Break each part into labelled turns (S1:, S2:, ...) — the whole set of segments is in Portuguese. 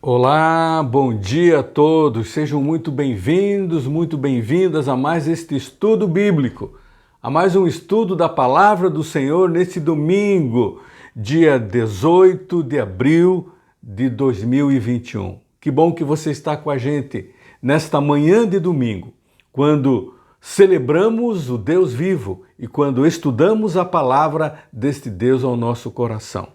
S1: Olá, bom dia a todos, sejam muito bem-vindos, muito bem-vindas a mais este estudo bíblico, a mais um estudo da Palavra do Senhor neste domingo, dia 18 de abril de 2021. Que bom que você está com a gente nesta manhã de domingo, quando celebramos o Deus vivo e quando estudamos a palavra deste Deus ao nosso coração.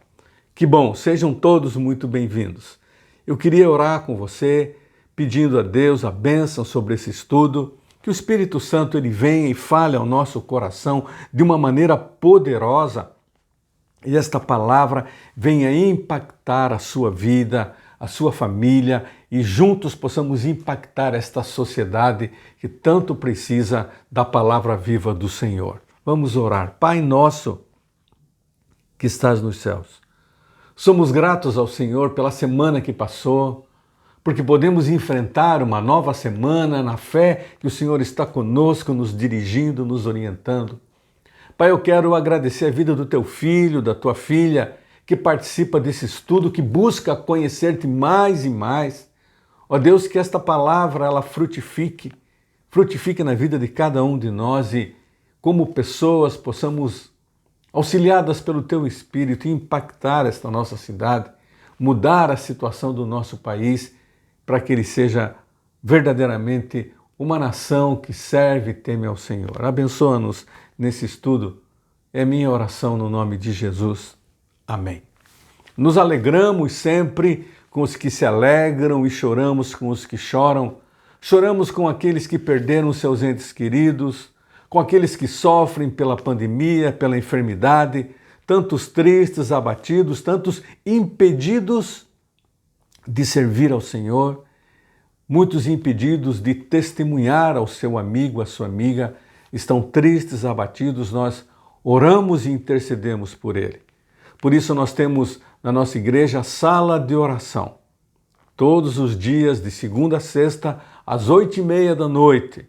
S1: Que bom, sejam todos muito bem-vindos. Eu queria orar com você, pedindo a Deus a bênção sobre esse estudo, que o Espírito Santo ele venha e fale ao nosso coração de uma maneira poderosa e esta palavra venha impactar a sua vida, a sua família e juntos possamos impactar esta sociedade que tanto precisa da palavra viva do Senhor. Vamos orar. Pai nosso que estás nos céus, somos gratos ao Senhor pela semana que passou, porque podemos enfrentar uma nova semana na fé que o Senhor está conosco, nos dirigindo, nos orientando. Pai, eu quero agradecer a vida do teu filho, da tua filha, que participa desse estudo, que busca conhecer-te mais e mais. Ó Deus, que esta palavra ela frutifique na vida de cada um de nós e como pessoas possamos auxiliadas pelo Teu Espírito, impactar esta nossa cidade, mudar a situação do nosso país para que ele seja verdadeiramente uma nação que serve e teme ao Senhor. Abençoa-nos nesse estudo. É minha oração no nome de Jesus. Amém. Nos alegramos sempre com os que se alegram e choramos com os que choram. Choramos com aqueles que perderam seus entes queridos, com aqueles que sofrem pela pandemia, pela enfermidade, tantos tristes, abatidos, tantos impedidos de servir ao Senhor, muitos impedidos de testemunhar ao seu amigo, à sua amiga, estão tristes, abatidos, nós oramos e intercedemos por ele. Por isso nós temos na nossa igreja a sala de oração, todos os dias de segunda a sexta, às 8h30 da noite.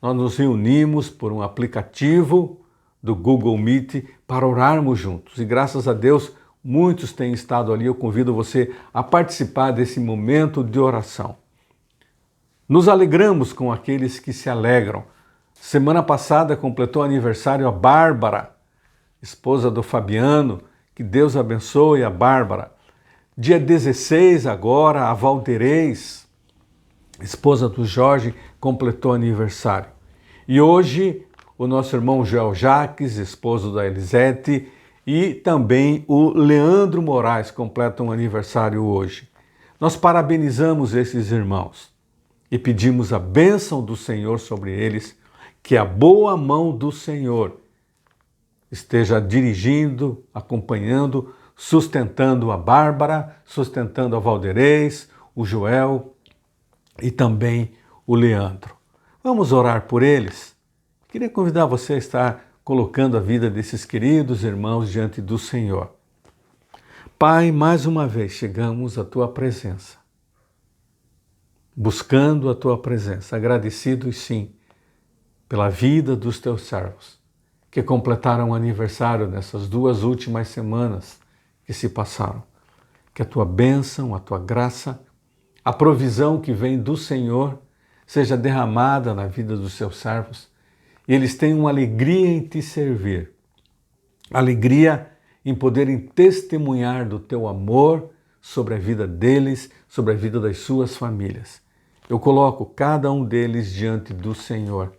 S1: Nós nos reunimos por um aplicativo do Google Meet para orarmos juntos. E graças a Deus, muitos têm estado ali. Eu convido você a participar desse momento de oração. Nos alegramos com aqueles que se alegram. Semana passada completou aniversário a Bárbara, esposa do Fabiano. Que Deus abençoe a Bárbara. Dia 16 agora, a Valderez, esposa do Jorge, completou aniversário. E hoje, o nosso irmão Joel Jaques, esposo da Elisete, e também o Leandro Moraes completam aniversário hoje. Nós parabenizamos esses irmãos e pedimos a bênção do Senhor sobre eles, que a boa mão do Senhor esteja dirigindo, acompanhando, sustentando a Bárbara, sustentando a Valderez, o Joel e também o Leandro. Vamos orar por eles? Queria convidar você a estar colocando a vida desses queridos irmãos diante do Senhor. Pai, mais uma vez chegamos à Tua presença, buscando a Tua presença, agradecidos sim pela vida dos Teus servos, que completaram o aniversário nessas 2 últimas semanas que se passaram. Que a Tua bênção, a Tua graça, a provisão que vem do Senhor seja derramada na vida dos seus servos e eles tenham alegria em te servir, alegria em poderem testemunhar do teu amor sobre a vida deles, sobre a vida das suas famílias. Eu coloco cada um deles diante do Senhor.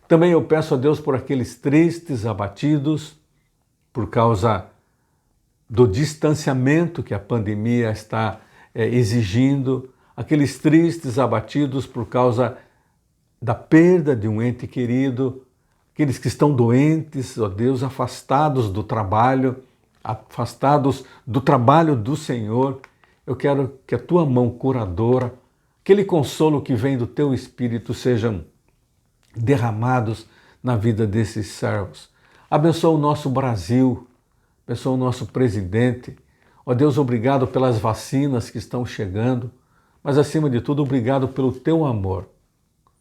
S1: Também eu peço a Deus por aqueles tristes, abatidos, por causa do distanciamento que a pandemia está exigindo, aqueles tristes, abatidos por causa da perda de um ente querido, aqueles que estão doentes, ó Deus, afastados do trabalho do Senhor. Eu quero que a Tua mão curadora, aquele consolo que vem do Teu Espírito sejam derramados na vida desses servos. Abençoa o nosso Brasil, abençoa o nosso presidente. Ó Deus, obrigado pelas vacinas que estão chegando, mas acima de tudo, obrigado pelo Teu amor.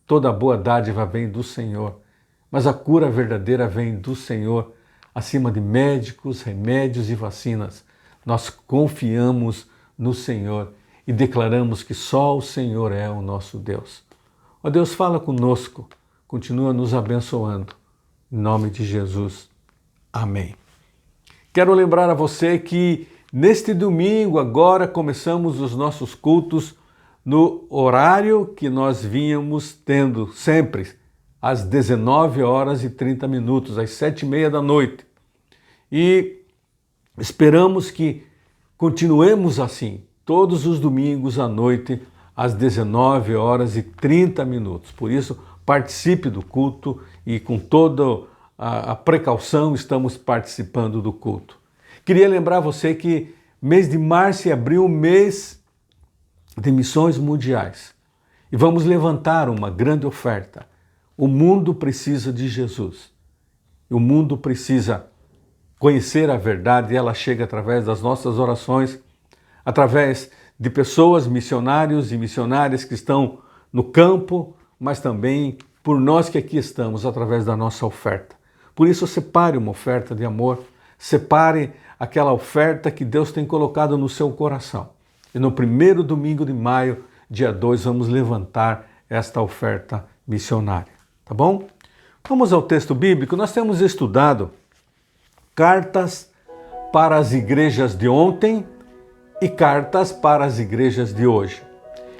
S1: Toda boa dádiva vem do Senhor, mas a cura verdadeira vem do Senhor, acima de médicos, remédios e vacinas. Nós confiamos no Senhor e declaramos que só o Senhor é o nosso Deus. Ó Deus, fala conosco, continua nos abençoando. Em nome de Jesus. Amém. Quero lembrar a você que neste domingo agora começamos os nossos cultos no horário que nós vínhamos tendo sempre, às 19h30, às 7h30 da noite. E esperamos que continuemos assim, todos os domingos à noite, às 19h30. Por isso, participe do culto e com toda a precaução estamos participando do culto. Queria lembrar você que mês de março e abril, mês de missões mundiais. E vamos levantar uma grande oferta. O mundo precisa de Jesus. O mundo precisa conhecer a verdade e ela chega através das nossas orações, através de pessoas, missionários e missionárias que estão no campo, mas também por nós que aqui estamos, através da nossa oferta. Por isso, separe uma oferta de amor, separe aquela oferta que Deus tem colocado no seu coração. E no primeiro domingo de maio, dia 2, vamos levantar esta oferta missionária, tá bom? Vamos ao texto bíblico. Nós temos estudado cartas para as igrejas de ontem e cartas para as igrejas de hoje.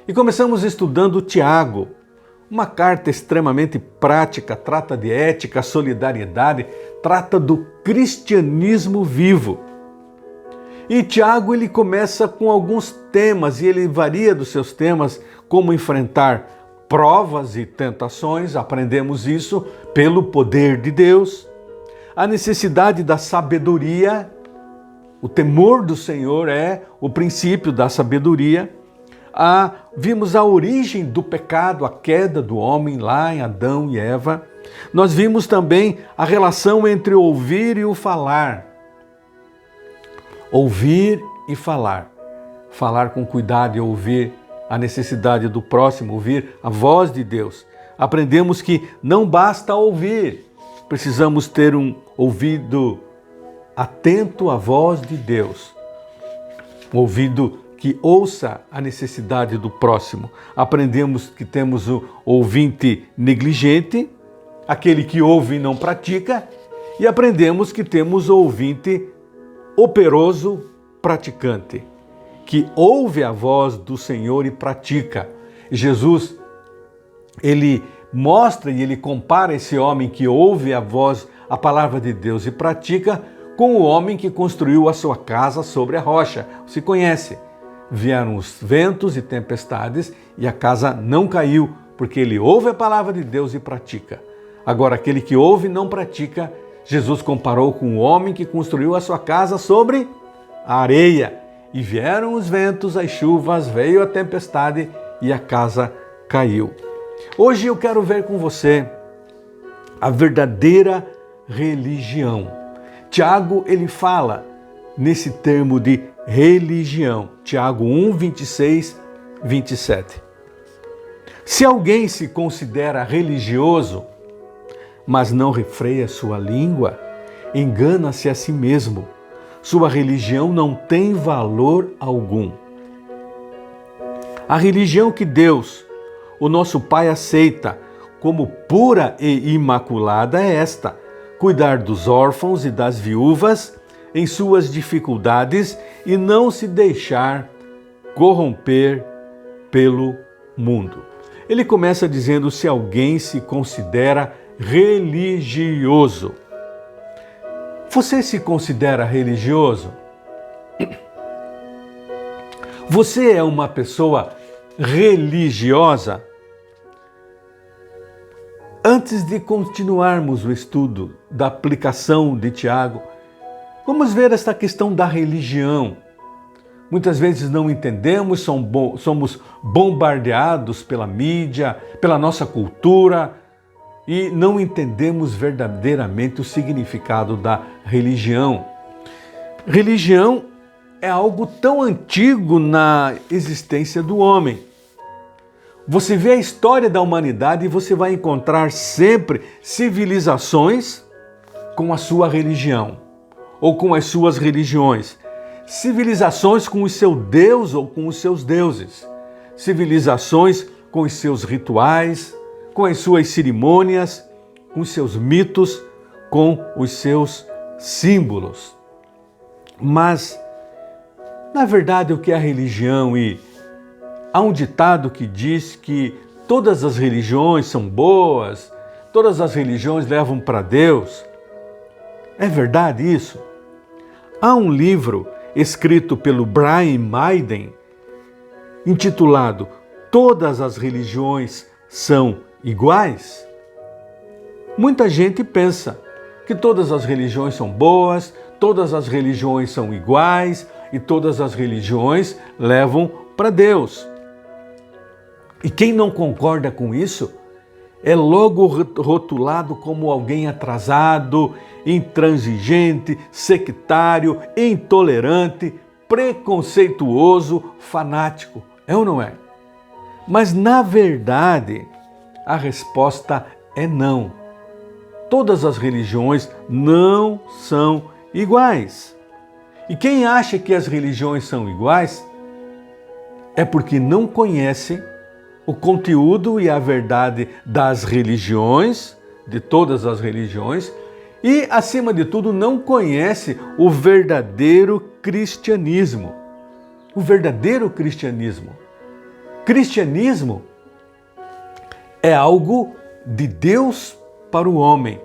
S1: E começamos estudando Tiago, uma carta extremamente prática, trata de ética, solidariedade, trata do cristianismo vivo. E Tiago ele começa com alguns temas e ele varia dos seus temas, como enfrentar provas e tentações, aprendemos isso pelo poder de Deus, a necessidade da sabedoria, o temor do Senhor é o princípio da sabedoria. Vimos a origem do pecado, a queda do homem lá em Adão e Eva. Nós vimos também a relação entre o ouvir e o falar. Ouvir e falar. Falar com cuidado e ouvir a necessidade do próximo, ouvir a voz de Deus. Aprendemos que não basta ouvir, precisamos ter um ouvido atento à voz de Deus. Um ouvido que ouça a necessidade do próximo. Aprendemos que temos o ouvinte negligente, aquele que ouve e não pratica, e aprendemos que temos o ouvinte operoso praticante, que ouve a voz do Senhor e pratica. Jesus, ele mostra e ele compara esse homem que ouve a voz, a palavra de Deus e pratica, com o homem que construiu a sua casa sobre a rocha. Você conhece? Vieram os ventos e tempestades e a casa não caiu, porque ele ouve a palavra de Deus e pratica. Agora, aquele que ouve e não pratica, Jesus comparou com o homem que construiu a sua casa sobre a areia. E vieram os ventos, as chuvas, veio a tempestade e a casa caiu. Hoje eu quero ver com você a verdadeira religião. Tiago, ele fala nesse termo de religião. Tiago 1, 26, 27. Se alguém se considera religioso, mas não refreia sua língua, engana-se a si mesmo. Sua religião não tem valor algum. A religião que Deus, o nosso Pai, aceita como pura e imaculada é esta: cuidar dos órfãos e das viúvas em suas dificuldades e não se deixar corromper pelo mundo. Ele começa dizendo: se alguém se considera religioso. Você se considera religioso? Você é uma pessoa religiosa? Antes de continuarmos o estudo da aplicação de Tiago, vamos ver esta questão da religião. Muitas vezes não entendemos, somos bombardeados pela mídia, pela nossa cultura e não entendemos verdadeiramente o significado da religião. Religião é algo tão antigo na existência do homem. Você vê a história da humanidade e você vai encontrar sempre civilizações com a sua religião ou com as suas religiões. civilizações com o seu Deus ou com os seus deuses, civilizações com os seus rituais, com as suas cerimônias, com os seus mitos, com os seus símbolos. Mas, na verdade, o que é a religião? E há um ditado que diz que todas as religiões são boas, todas as religiões levam para Deus. É verdade isso? Há um livro escrito pelo Brian Maiden, intitulado Todas as religiões são iguais? Muita gente pensa que todas as religiões são boas, todas as religiões são iguais e todas as religiões levam para Deus. E quem não concorda com isso é logo rotulado como alguém atrasado, intransigente, sectário, intolerante, preconceituoso, fanático. É ou não é? Mas, na verdade, a resposta é não. Todas as religiões não são iguais. E quem acha que as religiões são iguais é porque não conhece o conteúdo e a verdade das religiões, de todas as religiões, e, acima de tudo, não conhece o verdadeiro cristianismo. O verdadeiro cristianismo. Cristianismo é algo de Deus para o homem.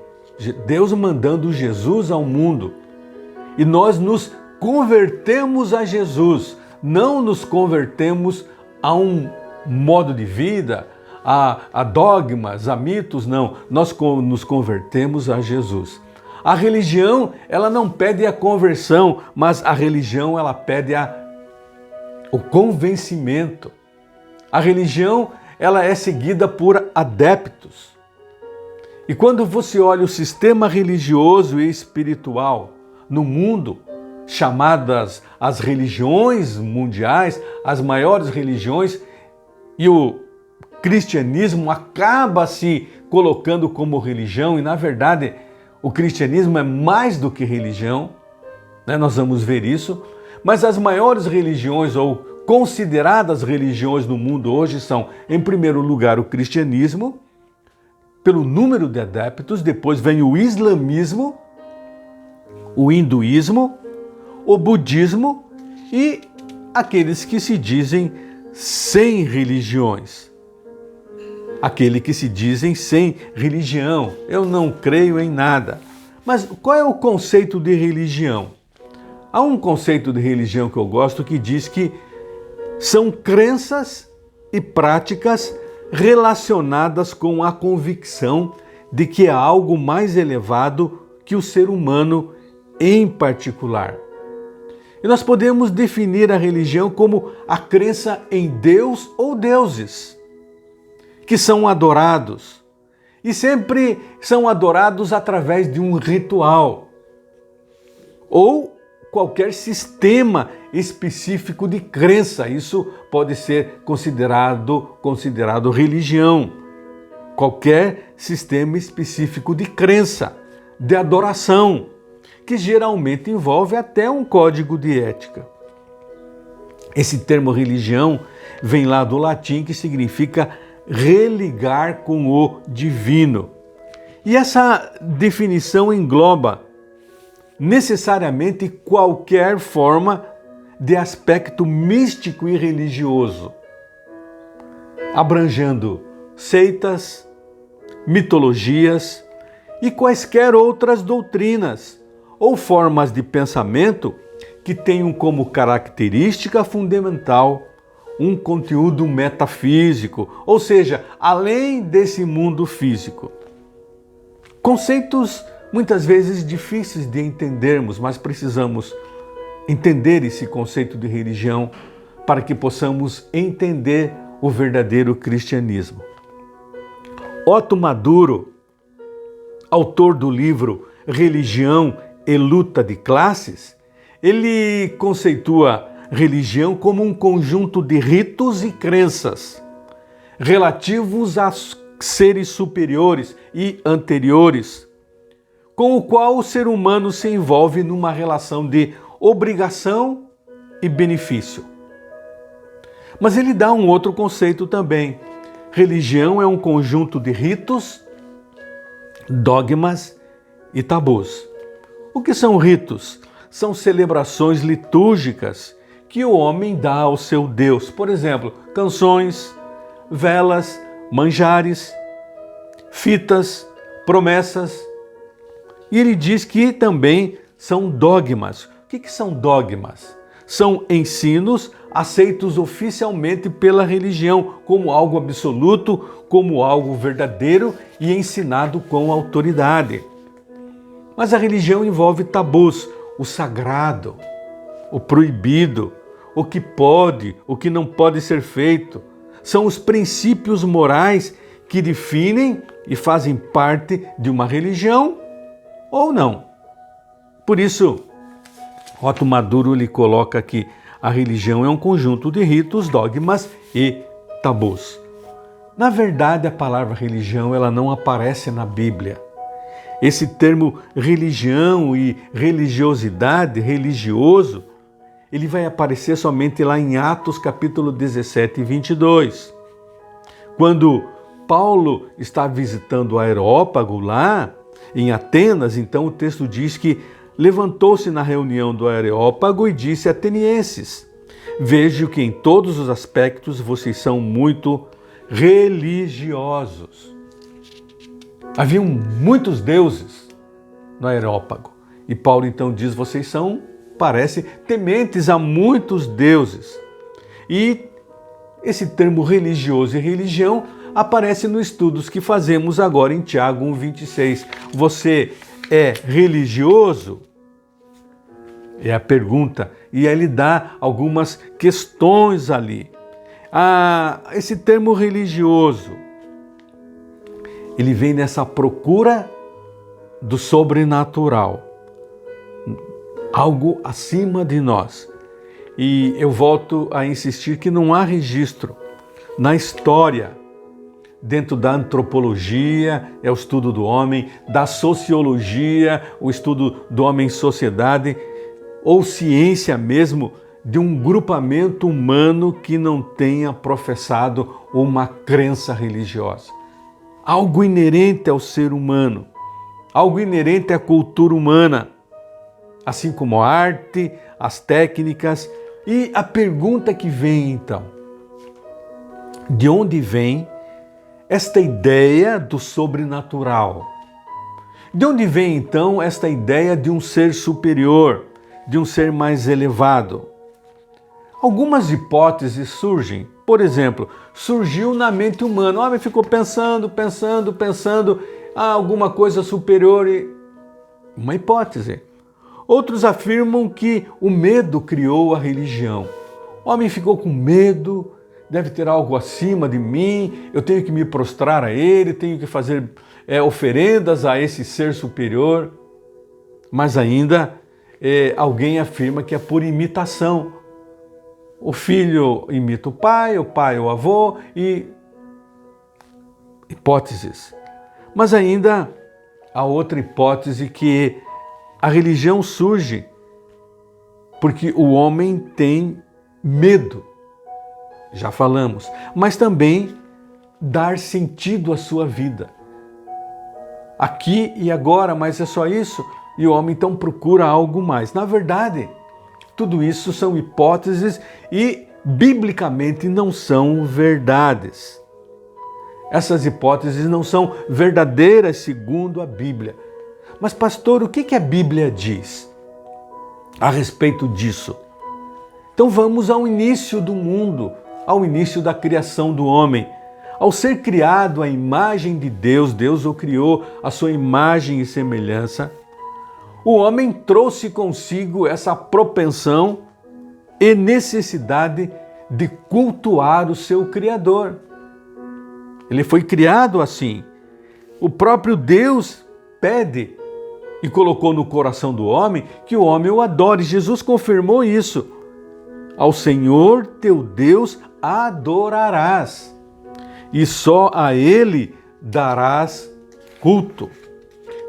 S1: Deus mandando Jesus ao mundo. E nós nos convertemos a Jesus, não nos convertemos a um modo de vida, a dogmas, a mitos, não. Nós nos convertemos a Jesus. A religião, ela não pede a conversão, mas a religião, ela pede o convencimento. A religião, ela é seguida por adeptos. E quando você olha o sistema religioso e espiritual no mundo, chamadas as religiões mundiais, as maiores religiões, e o cristianismo acaba se colocando como religião, e na verdade o cristianismo é mais do que religião, né? Nós vamos ver isso, mas as maiores religiões ou consideradas religiões no mundo hoje são, em primeiro lugar, o cristianismo, pelo número de adeptos, depois vem o islamismo, o hinduísmo, o budismo e aqueles que se dizem sem religiões. Aquele que se dizem sem religião. Eu não creio em nada. Mas qual é o conceito de religião? Há um conceito de religião que eu gosto que diz que são crenças e práticas relacionadas com a convicção de que há algo mais elevado que o ser humano em particular. E nós podemos definir a religião como a crença em Deus ou deuses, que são adorados, e sempre são adorados através de um ritual, ou qualquer sistema específico de crença. Isso pode ser considerado religião. Qualquer sistema específico de crença, de adoração, que geralmente envolve até um código de ética. Esse termo religião vem lá do latim, que significa religar com o divino. E essa definição engloba necessariamente qualquer forma de aspecto místico e religioso, abrangendo seitas, mitologias e quaisquer outras doutrinas ou formas de pensamento que tenham como característica fundamental um conteúdo metafísico, ou seja, além desse mundo físico. Conceitos muitas vezes difíceis de entendermos, mas precisamos entender esse conceito de religião para que possamos entender o verdadeiro cristianismo. Otto Maduro, autor do livro Religião e Luta de Classes, ele conceitua religião como um conjunto de ritos e crenças relativos a seres superiores e anteriores, com o qual o ser humano se envolve numa relação de obrigação e benefício. Mas ele dá um outro conceito também. Religião é um conjunto de ritos, dogmas e tabus. O que são ritos? São celebrações litúrgicas que o homem dá ao seu Deus. Por exemplo, canções, velas, manjares, fitas, promessas. E ele diz que também são dogmas. O que são dogmas? São ensinos aceitos oficialmente pela religião como algo absoluto, como algo verdadeiro e ensinado com autoridade. Mas a religião envolve tabus, o sagrado, o proibido, o que pode, o que não pode ser feito. São os princípios morais que definem e fazem parte de uma religião ou não. Por isso, Otto Maduro lhe coloca que a religião é um conjunto de ritos, dogmas e tabus. Na verdade, a palavra religião ela não aparece na Bíblia. Esse termo religião e religiosidade, religioso, ele vai aparecer somente lá em Atos capítulo 17 e 22. Quando Paulo está visitando o Areópago lá em Atenas, então o texto diz que levantou-se na reunião do Areópago e disse: atenienses, vejo que em todos os aspectos vocês são muito religiosos. Haviam muitos deuses no Areópago. E Paulo então diz: vocês são, parece, tementes a muitos deuses. E esse termo religioso e religião aparece nos estudos que fazemos agora em Tiago 1,26. Você é religioso? É a pergunta. E ele dá algumas questões ali. Esse termo religioso, ele vem nessa procura do sobrenatural, algo acima de nós. E eu volto a insistir que não há registro na história, dentro da antropologia, é o estudo do homem, da sociologia, o estudo do homem em sociedade, ou ciência mesmo, de um grupamento humano que não tenha professado uma crença religiosa. Algo inerente ao ser humano, algo inerente à cultura humana, assim como a arte, as técnicas. E a pergunta que vem então, de onde vem esta ideia do sobrenatural? De onde vem então esta ideia de um ser superior, de um ser mais elevado? Algumas hipóteses surgem. Por exemplo, surgiu na mente humana. O homem ficou pensando, alguma coisa superior. Uma hipótese. Outros afirmam que o medo criou a religião. O homem ficou com medo, deve ter algo acima de mim, eu tenho que me prostrar a ele, tenho que fazer oferendas a esse ser superior. Mas ainda alguém afirma que é por imitação. O filho imita o pai o avô e hipóteses. Mas ainda há outra hipótese, que a religião surge porque o homem tem medo, já falamos, mas também dar sentido à sua vida. Aqui e agora, mas é só isso? E o homem então procura algo mais. Na verdade, tudo isso são hipóteses e, biblicamente, não são verdades. Essas hipóteses não são verdadeiras segundo a Bíblia. Mas, pastor, o que a Bíblia diz a respeito disso? Então vamos ao início do mundo, ao início da criação do homem. Ao ser criado à imagem de Deus, Deus o criou à sua imagem e semelhança. O homem trouxe consigo essa propensão e necessidade de cultuar o seu Criador. Ele foi criado assim. O próprio Deus pede e colocou no coração do homem que o homem o adore. Jesus confirmou isso. Ao Senhor teu Deus adorarás e só a Ele darás culto.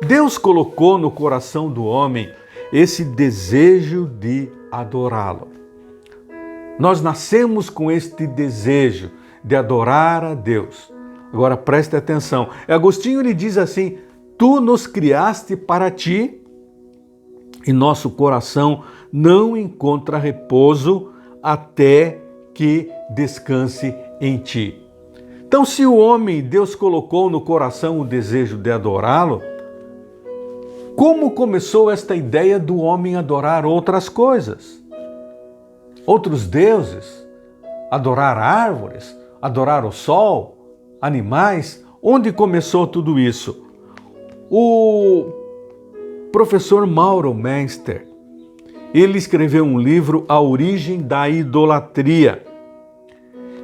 S1: Deus colocou no coração do homem esse desejo de adorá-lo. Nós nascemos com este desejo de adorar a Deus. Agora preste atenção. Agostinho lhe diz assim: tu nos criaste para ti e nosso coração não encontra repouso até que descanse em ti. Então, se o homem, Deus colocou no coração o desejo de adorá-lo, como começou esta ideia do homem adorar outras coisas? Outros deuses? Adorar árvores? Adorar o sol? Animais? Onde começou tudo isso? O professor Mauro Menster, ele escreveu um livro, A Origem da Idolatria.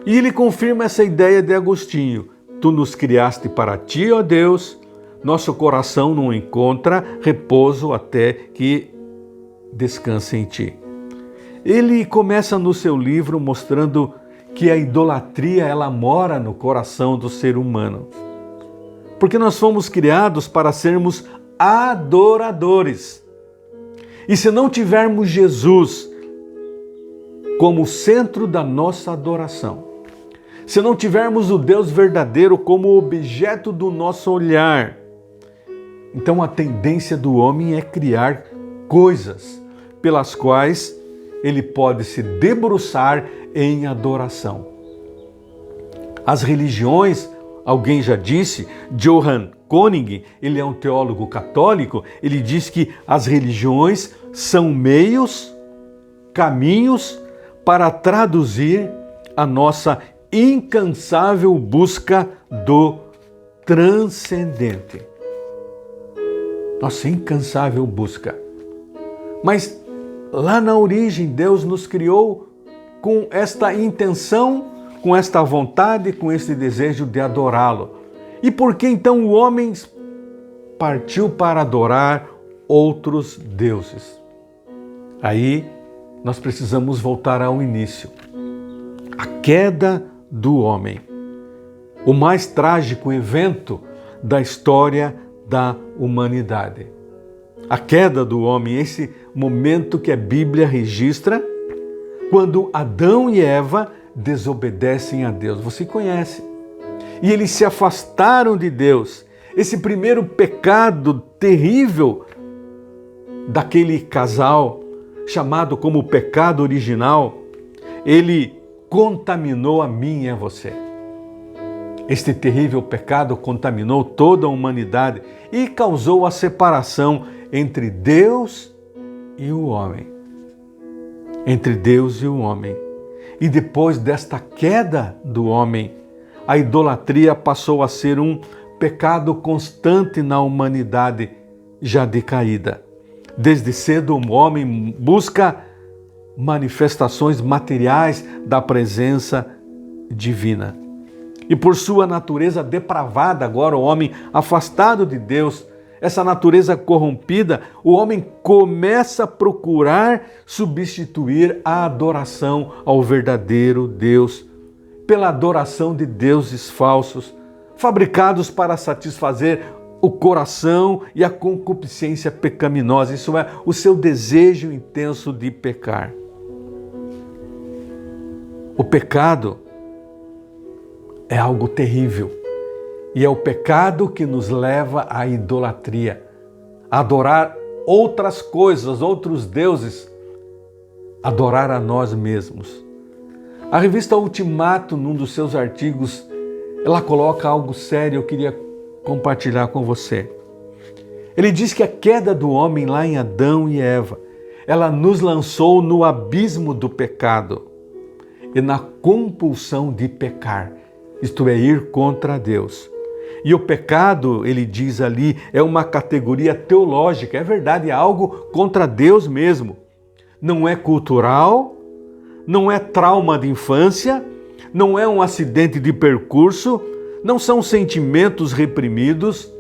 S1: E ele confirma essa ideia de Agostinho. Tu nos criaste para ti, ó Deus, nosso coração não encontra repouso até que descanse em ti. Ele começa no seu livro mostrando que a idolatria, ela mora no coração do ser humano. Porque nós fomos criados para sermos adoradores. E se não tivermos Jesus como centro da nossa adoração, se não tivermos o Deus verdadeiro como objeto do nosso olhar, então a tendência do homem é criar coisas pelas quais ele pode se debruçar em adoração. As religiões, alguém já disse, Johann Koenig, ele é um teólogo católico, ele diz que as religiões são meios, caminhos para traduzir a nossa incansável busca do transcendente. Nossa incansável busca. Mas lá na origem, Deus nos criou com esta intenção, com esta vontade, com este desejo de adorá-lo. E por que então o homem partiu para adorar outros deuses? Aí nós precisamos voltar ao início. A queda do homem. O mais trágico evento da história da humanidade. A queda do homem, esse momento que a Bíblia registra quando Adão e Eva desobedecem a Deus. Você conhece. E eles se afastaram de Deus. Esse primeiro pecado terrível daquele casal, chamado como pecado original, ele contaminou a mim e a você. Este terrível pecado contaminou toda a humanidade e causou a separação entre Deus e o homem. Entre Deus e o homem. E depois desta queda do homem, a idolatria passou a ser um pecado constante na humanidade já decaída. Desde cedo o homem busca manifestações materiais da presença divina. E por sua natureza depravada, agora o homem afastado de Deus, essa natureza corrompida, o homem começa a procurar substituir a adoração ao verdadeiro Deus pela adoração de deuses falsos, fabricados para satisfazer o coração e a concupiscência pecaminosa, isso é, o seu desejo intenso de pecar. O pecado é algo terrível e é o pecado que nos leva à idolatria, a adorar outras coisas, outros deuses, adorar a nós mesmos. A revista Ultimato, num dos seus artigos, ela coloca algo sério, eu queria compartilhar com você. Ele diz que a queda do homem lá em Adão e Eva, ela nos lançou no abismo do pecado e na compulsão de pecar, isto é, ir contra Deus. E o pecado, ele diz ali, é uma categoria teológica, é verdade, é algo contra Deus mesmo. Não é cultural, não é trauma de infância, não é um acidente de percurso, não são sentimentos reprimidos,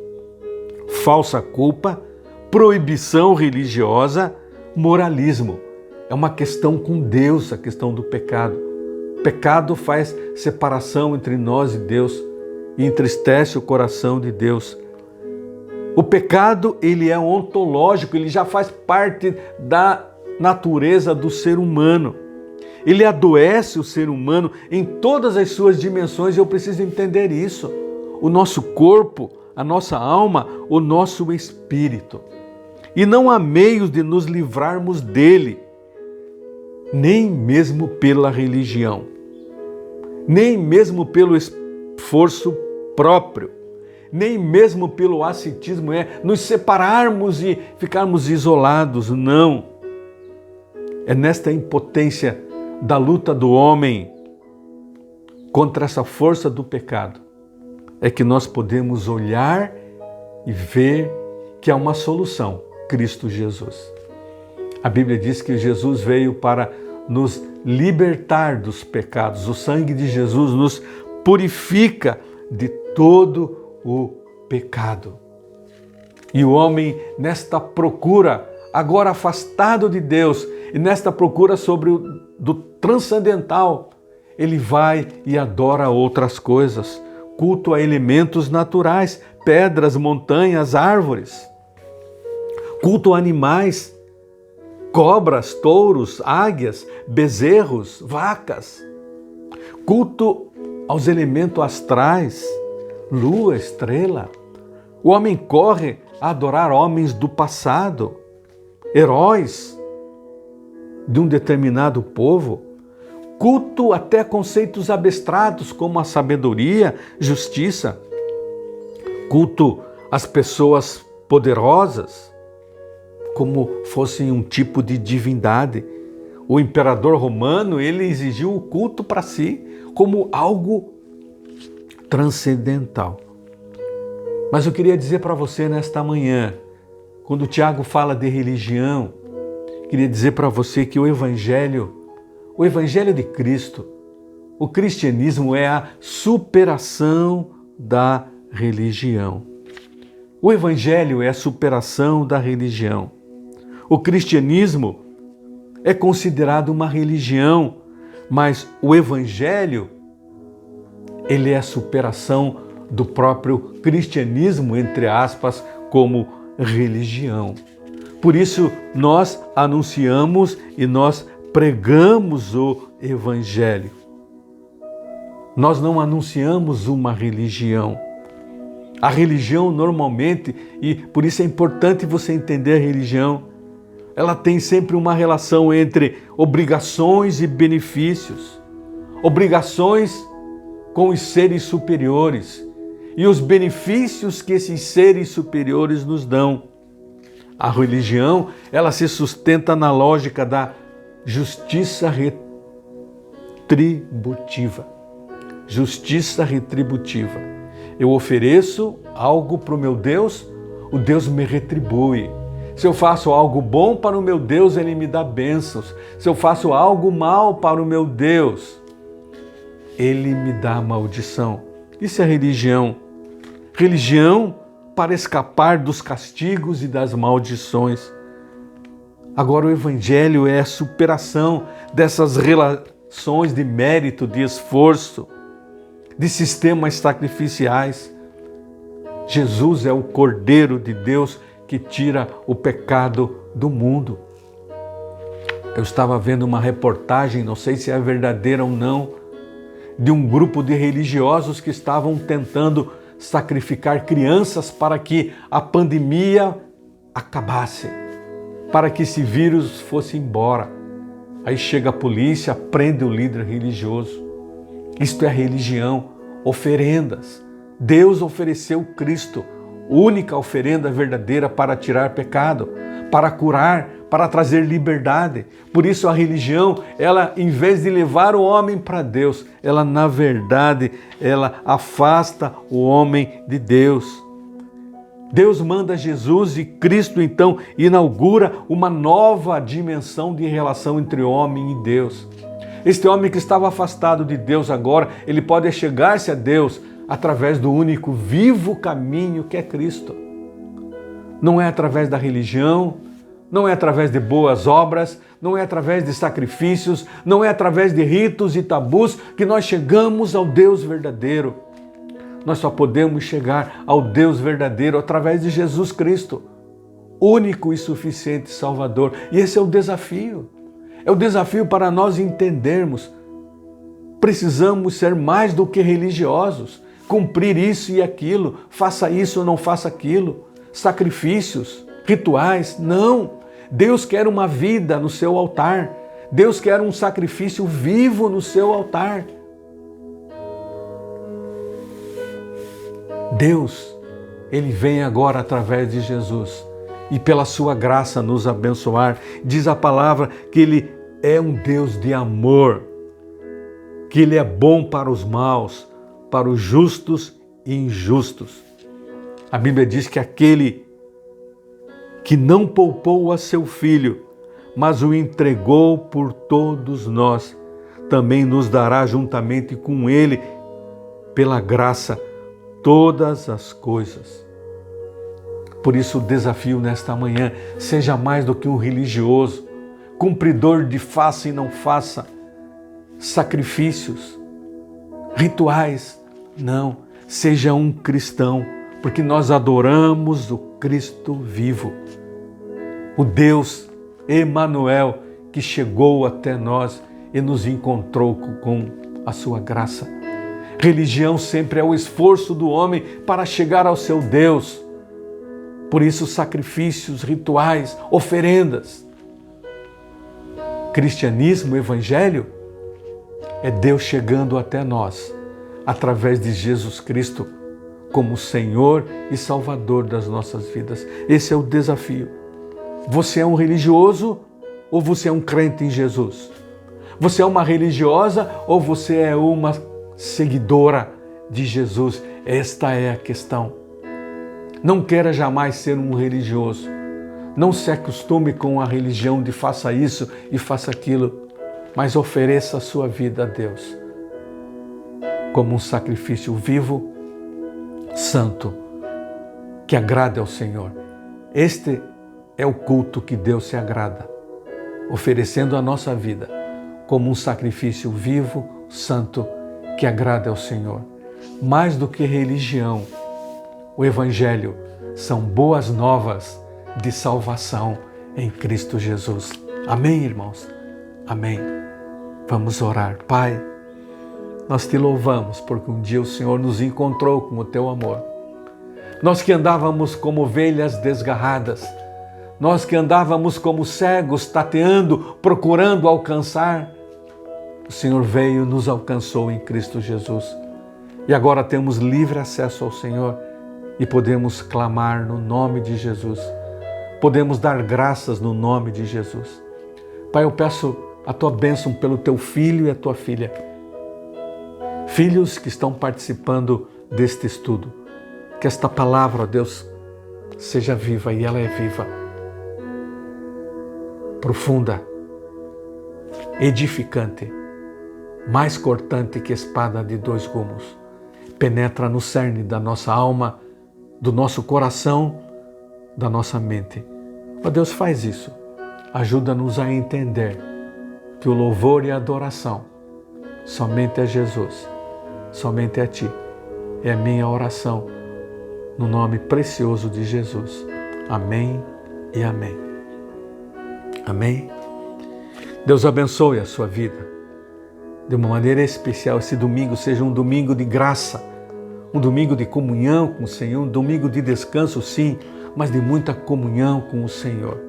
S1: falsa culpa, proibição religiosa, moralismo. É uma questão com Deus, a questão do pecado. O pecado faz separação entre nós e Deus e entristece o coração de Deus. O pecado, ele é ontológico, ele já faz parte da natureza do ser humano. ele adoece o ser humano em todas as suas dimensões, e eu preciso entender isso. O nosso corpo, a nossa alma, o nosso espírito. E não há meios de nos livrarmos dele, nem mesmo pela religião, nem mesmo pelo esforço próprio, nem mesmo pelo ascetismo, nos separarmos e ficarmos isolados, não. É nesta impotência da luta do homem contra essa força do pecado é que nós podemos olhar e ver que há uma solução, Cristo Jesus. A Bíblia diz que Jesus veio para nos libertar dos pecados. O sangue de Jesus nos purifica de todo o pecado. E o homem, nesta procura, agora afastado de Deus, e nesta procura do transcendental, ele vai e adora outras coisas, culto a elementos naturais, pedras, montanhas, árvores, culto a animais, cobras, touros, águias, bezerros, vacas, culto aos elementos astrais, lua, estrela. O homem corre a adorar homens do passado, heróis de um determinado povo, culto até conceitos abstratos como a sabedoria, justiça, culto às pessoas poderosas como fossem um tipo de divindade. O imperador romano, ele exigiu o culto para si como algo transcendental. Mas eu queria dizer para você nesta manhã, quando o Tiago fala de religião, queria dizer para você que o Evangelho de Cristo, o cristianismo é a superação da religião. O Evangelho é a superação da religião. O cristianismo é considerado uma religião, mas o Evangelho, ele é a superação do próprio cristianismo, entre aspas, como religião. Por isso, nós anunciamos e nós pregamos o Evangelho. Nós não anunciamos uma religião. A religião normalmente, e por isso é importante você entender a religião, ela tem sempre uma relação entre obrigações e benefícios. Obrigações com os seres superiores e os benefícios que esses seres superiores nos dão. A religião, ela se sustenta na lógica da justiça retributiva. Justiça retributiva. Eu ofereço algo para o meu Deus, o Deus me retribui. Se eu faço algo bom para o meu Deus, Ele me dá bênçãos. Se eu faço algo mal para o meu Deus, Ele me dá maldição. Isso é religião. Religião para escapar dos castigos e das maldições. Agora o Evangelho é a superação dessas relações de mérito, de esforço, de sistemas sacrificiais. Jesus é o Cordeiro de Deus que tira o pecado do mundo. Eu estava vendo uma reportagem, não sei se é verdadeira ou não, de um grupo de religiosos que estavam tentando sacrificar crianças para que a pandemia acabasse, para que esse vírus fosse embora. Aí chega a polícia, prende o líder religioso. Isto é religião, oferendas. Deus ofereceu Cristo, única oferenda verdadeira para tirar pecado, para curar, para trazer liberdade. Por isso a religião, ela, em vez de levar o homem para Deus, ela, na verdade, ela afasta o homem de Deus. Deus manda Jesus e Cristo, então, inaugura uma nova dimensão de relação entre homem e Deus. Este homem que estava afastado de Deus agora, ele pode chegar-se a Deus através do único vivo caminho que é Cristo. Não é através da religião, não é através de boas obras, não é através de sacrifícios, não é através de ritos e tabus que nós chegamos ao Deus verdadeiro. Nós só podemos chegar ao Deus verdadeiro através de Jesus Cristo, único e suficiente Salvador. E esse é o desafio. É o desafio para nós entendermos. Precisamos ser mais do que religiosos, cumprir isso e aquilo, faça isso ou não faça aquilo, sacrifícios, rituais, não. Deus quer uma vida no seu altar, Deus quer um sacrifício vivo no seu altar. Deus, Ele vem agora através de Jesus e pela sua graça nos abençoar. Diz a palavra que Ele é um Deus de amor, que Ele é bom para os maus, para os justos e injustos. A Bíblia diz que aquele que não poupou a seu Filho, mas o entregou por todos nós, também nos dará juntamente com Ele, pela graça, todas as coisas. Por isso o desafio nesta manhã, seja mais do que um religioso, cumpridor de faça e não faça, sacrifícios, rituais, não, seja um cristão, porque nós adoramos o Cristo vivo, o Deus Emanuel que chegou até nós e nos encontrou com a sua graça. Religião sempre é o esforço do homem para chegar ao seu Deus. Por isso, sacrifícios, rituais, oferendas. Cristianismo, Evangelho, é Deus chegando até nós, através de Jesus Cristo, como Senhor e Salvador das nossas vidas. Esse é o desafio. Você é um religioso ou você é um crente em Jesus? Você é uma religiosa ou você é uma seguidora de Jesus? Esta é a questão. Não queira jamais ser um religioso. Não se acostume com a religião de faça isso e faça aquilo, mas ofereça a sua vida a Deus como um sacrifício vivo, santo, que agrade ao Senhor. Este é o culto que Deus se agrada, oferecendo a nossa vida como um sacrifício vivo, santo, que agrade ao Senhor. Mais do que religião, o Evangelho são boas novas de salvação em Cristo Jesus. Amém, irmãos? Amém. Vamos orar. Pai, nós te louvamos porque um dia o Senhor nos encontrou com o teu amor. Nós que andávamos como ovelhas desgarradas, nós que andávamos como cegos, tateando, procurando alcançar, o Senhor veio e nos alcançou em Cristo Jesus. E agora temos livre acesso ao Senhor e podemos clamar no nome de Jesus. Podemos dar graças no nome de Jesus. Pai, eu peço a tua bênção pelo teu filho e a tua filha. Filhos que estão participando deste estudo. Que esta palavra, ó Deus, seja viva, e ela é viva. Profunda, edificante, mais cortante que espada de dois gumes. Penetra no cerne da nossa alma, do nosso coração, da nossa mente. Ó Deus, faz isso. Ajuda-nos a entender que o louvor e a adoração somente a Jesus, somente a Ti. É a minha oração, no nome precioso de Jesus. Amém e amém. Amém? Deus abençoe a sua vida. De uma maneira especial, esse domingo seja um domingo de graça, um domingo de comunhão com o Senhor, um domingo de descanso, sim, mas de muita comunhão com o Senhor.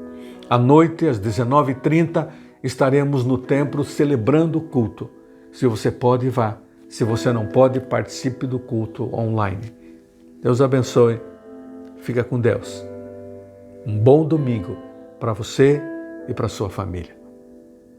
S1: À noite, às 19h30, estaremos no templo celebrando o culto. Se você pode, vá. Se você não pode, participe do culto online. Deus abençoe. Fica com Deus. Um bom domingo para você e para sua família.